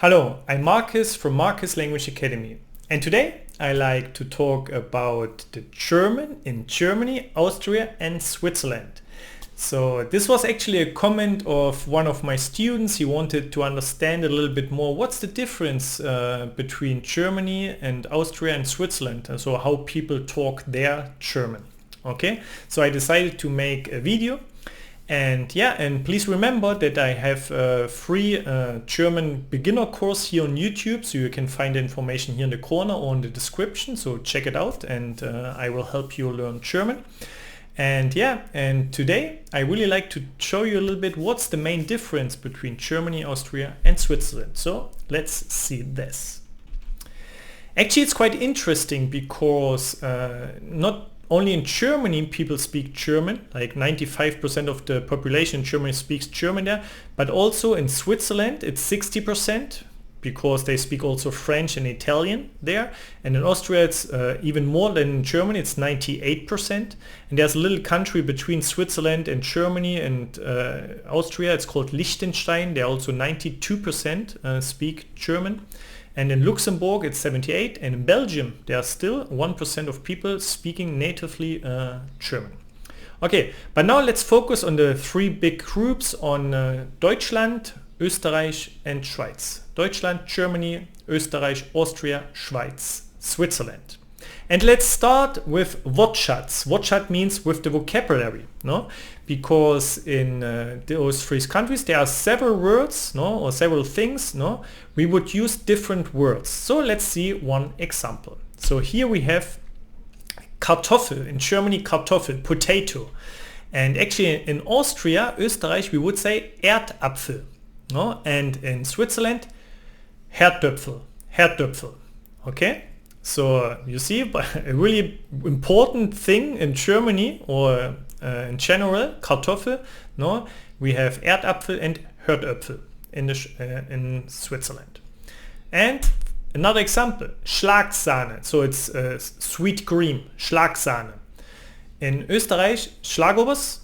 Hello, I'm Marcus from Marcus Language Academy, and today I like to talk about the German in Germany, Austria and Switzerland. So this was actually a comment of one of my students. He wanted to understand a little bit more what's the difference between Germany and Austria and Switzerland, and so how people talk their German. Okay, so I decided to make a video. And please remember that I have a free German beginner course here on YouTube, so you can find the information here in the corner or in the description, so check it out and I will help you learn German. And today I really like to show you a little bit what's the main difference between Germany, Austria and Switzerland. So let's see this. Actually, it's quite interesting because not only in Germany people speak German, like 95% of the population in Germany speaks German there, but also in Switzerland it's 60% because they speak also French and Italian there, and in Austria it's even more than in Germany, it's 98%, and there's a little country between Switzerland and Germany and Austria, it's called Liechtenstein, they're also 92% speak German. And in Luxembourg it's 78%, and in Belgium there are still 1% of people speaking natively German. Okay, but now let's focus on the three big groups on Deutschland, Österreich and Schweiz. Deutschland, Germany, Österreich, Austria, Schweiz, Switzerland. And let's start with Wortschatz. Wortschatz means with the vocabulary, no? Because in those three countries there are several words, no, or several things, no. We would use different words. So let's see one example. So here we have Kartoffel, in Germany Kartoffel, potato. And actually in Austria, Österreich, we would say Erdapfel, no? And in Switzerland, Herdöpfel, Herdöpfel, okay? So you see, a really important thing in Germany or in general, Kartoffel, no, we have Erdapfel and Herdöpfel in Switzerland. And another example, Schlagsahne, so it's sweet cream, Schlagsahne. In Österreich, Schlagobers,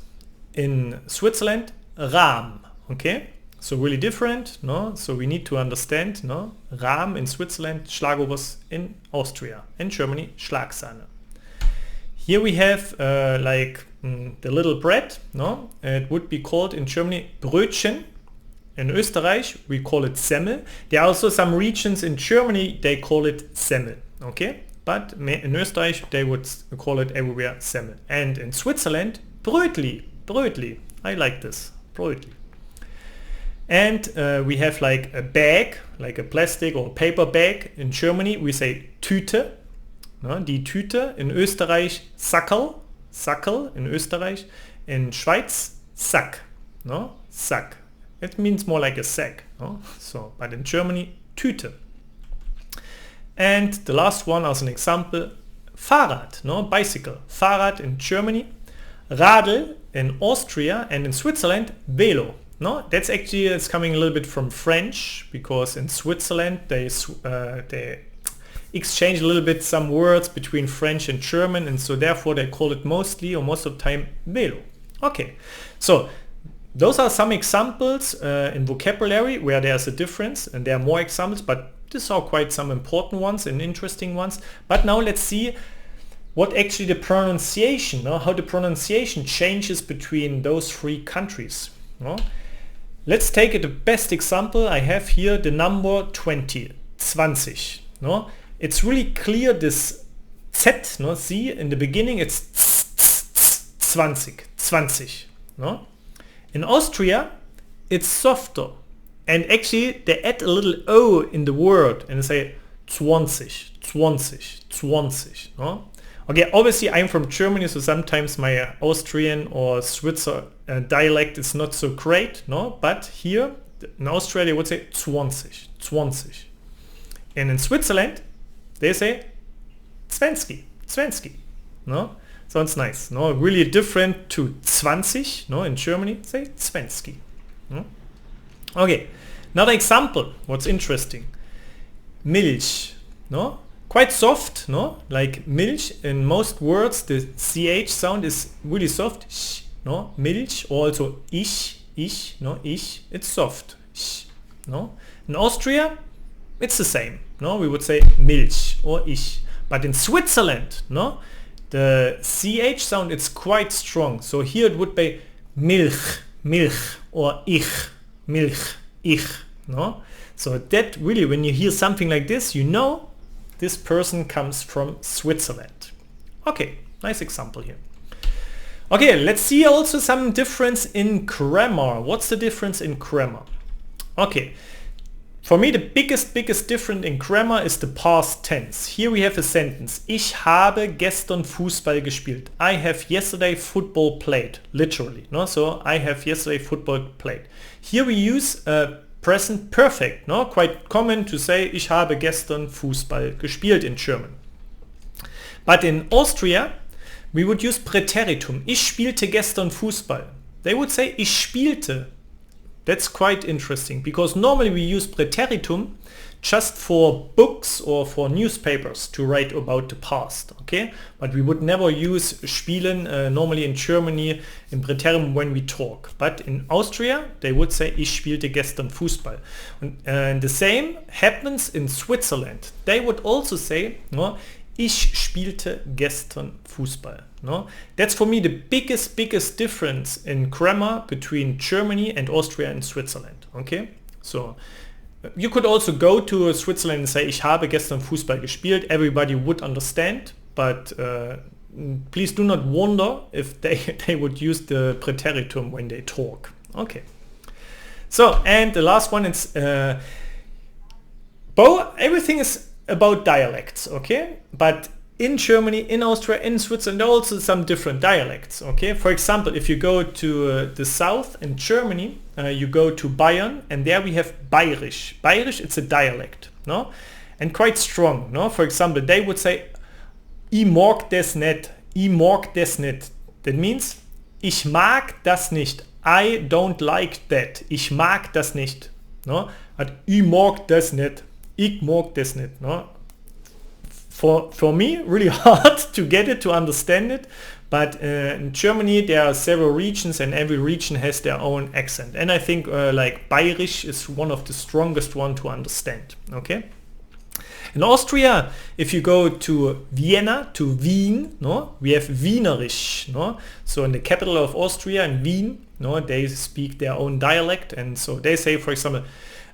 in Switzerland, Rahm, okay? So really different, no? So we need to understand, no? Rahm in Switzerland, Schlagobers in Austria, in Germany, Schlagsahne. Here we have the little bread, no? It would be called in Germany Brötchen. In Österreich we call it Semmel. There are also some regions in Germany they call it Semmel, okay? But in Österreich they would call it everywhere Semmel. And in Switzerland, Brötli, Brötli. I like this, Brötli. And we have like a bag, like a plastic or paper bag. In Germany we say Tüte, no? Die Tüte. In Österreich Sackerl, Sackerl in Österreich. In Schweiz Sack, no? Sack. It means more like a sack, no? So, but in Germany Tüte. And the last one as an example, Fahrrad, no? Bicycle, Fahrrad in Germany, Radl in Austria, and in Switzerland Velo. No, that's actually, it's coming a little bit from French, because in Switzerland they exchange a little bit some words between French and German, and so therefore they call it mostly or most of the time Velo. Okay, so those are some examples in vocabulary where there's a difference, and there are more examples, but these are quite some important ones and interesting ones. But now let's see what actually the pronunciation, no? How the pronunciation changes between those three countries. No? Let's take the best example I have here, the number 20, 20. No? It's really clear this Z, no? See, in the beginning it's 20, 20. No? In Austria it's softer, and actually they add a little O in the word and they say 20, 20, 20. No? Okay, obviously I'm from Germany, so sometimes my Austrian or Switzer dialect is not so great, no? But here in Austria they would say 20, 20. And in Switzerland they say 20, 20, no? Sounds nice, no? Really different to 20, no? In Germany say 20. No? Okay, another example, what's interesting. Milch, no? Quite soft, no? Like milch, in most words the CH sound is really soft, sh, no? Milch, or also ich, no? Ich, it's soft, sh, no? In Austria, it's the same. No, we would say Milch or ich. But in Switzerland, no, the ch sound is quite strong. So here it would be Milch, Milch, or ich, Milch, ich. No, so that really, when you hear something like this, you know this person comes from Switzerland. Okay, nice example here. Okay, let's see also some difference in grammar. What's the difference in grammar? Okay, for me the biggest difference in grammar is the past tense. Here we have a sentence. Ich habe gestern Fußball gespielt. I have yesterday football played. Literally. No? So I have yesterday football played. Here we use present perfect. No? Quite common to say ich habe gestern Fußball gespielt in German. But in Austria we would use Präteritum. Ich spielte gestern Fußball. They would say ich spielte. That's quite interesting because normally we use Präteritum just for books or for newspapers to write about the past, okay? But we would never use spielen normally in Germany in Präteritum when we talk. But in Austria they would say ich spielte gestern Fußball. And the same happens in Switzerland. They would also say, no, ich spielte gestern Fußball. No? That's for me the biggest difference in grammar between Germany and Austria and Switzerland. Okay? So you could also go to Switzerland and say ich habe gestern Fußball gespielt. Everybody would understand, but please do not wonder if they would use the Präteritum when they talk. Okay. So, and the last one is everything is about dialects, okay? But in Germany, in Austria, in Switzerland, there are also some different dialects, okay? For example, if you go to the south in Germany, you go to Bayern, and there we have Bayerisch. Bayerisch, it's a dialect, no? And quite strong, no? For example, they would say, ich mag das nicht, ich mag das nicht. That means, ich mag das nicht. I don't like that. Ich mag das nicht, no? But ich mag das nicht. Ich mag das nicht. No? For me, really hard to get it, to understand it. But in Germany there are several regions and every region has their own accent. And I think like Bayerisch is one of the strongest one to understand. Okay. In Austria, if you go to Vienna, to Wien, no, we have Wienerisch. No? So in the capital of Austria, in Wien, no, they speak their own dialect. And so they say, for example,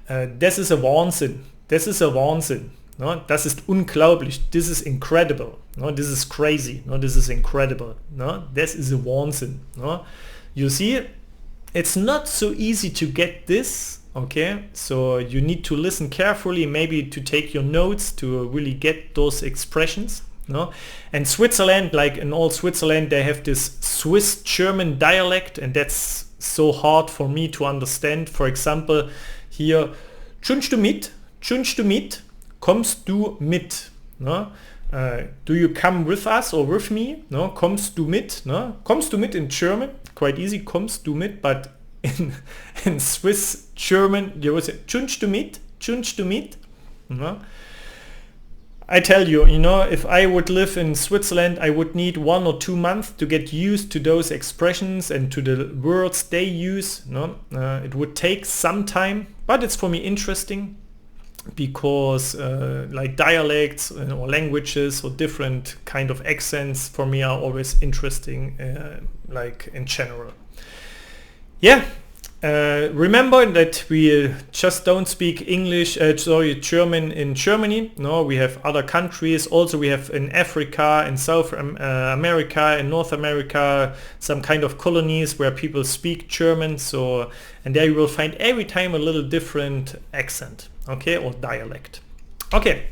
das ist ein Wahnsinn. Das ist ein Wahnsinn. No? Das ist unglaublich. This is incredible. No? This is crazy. No? This is incredible. No? This is a Wahnsinn. No? You see, it's not so easy to get this. Okay, so you need to listen carefully, maybe to take your notes to really get those expressions. No? And Switzerland, like in all Switzerland, they have this Swiss German dialect, and that's so hard for me to understand. For example, here, 𝐿𝐻𝐿 du mit? 𝐿𝐻𝐿 du mit? Kommst du mit? No? Do you come with us or with me? No? Kommst du mit? No? Kommst du mit in German? Quite easy, kommst du mit, but in Swiss German you would say 𝐿𝐻𝐿 du mit? 𝐿𝐻𝐿 du mit? No? I tell you, you know, if I would live in Switzerland, I would need 1 or 2 months to get used to those expressions and to the words they use. No? It would take some time, but it's for me interesting because like dialects or languages or different kind of accents for me are always interesting, like in general. Yeah. Remember that we just don't speak German in Germany. No, we have other countries. Also, we have in Africa, in South America, in North America, some kind of colonies where people speak German. So, and there you will find every time a little different accent, okay, or dialect. Okay,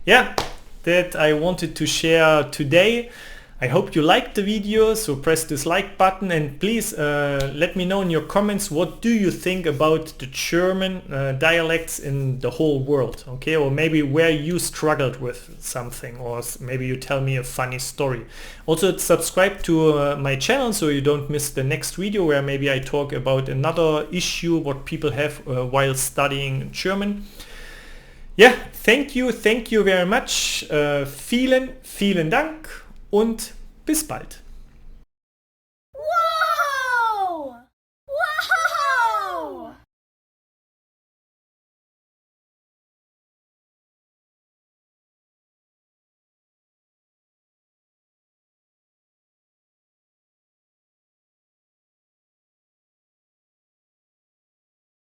yeah, that I wanted to share today. I hope you liked the video, so press this like button and please let me know in your comments what do you think about the German dialects in the whole world, okay? Or maybe where you struggled with something, or maybe you tell me a funny story. Also subscribe to my channel so you don't miss the next video where maybe I talk about another issue what people have while studying German. Yeah, thank you very much. Vielen Dank. Und bis bald.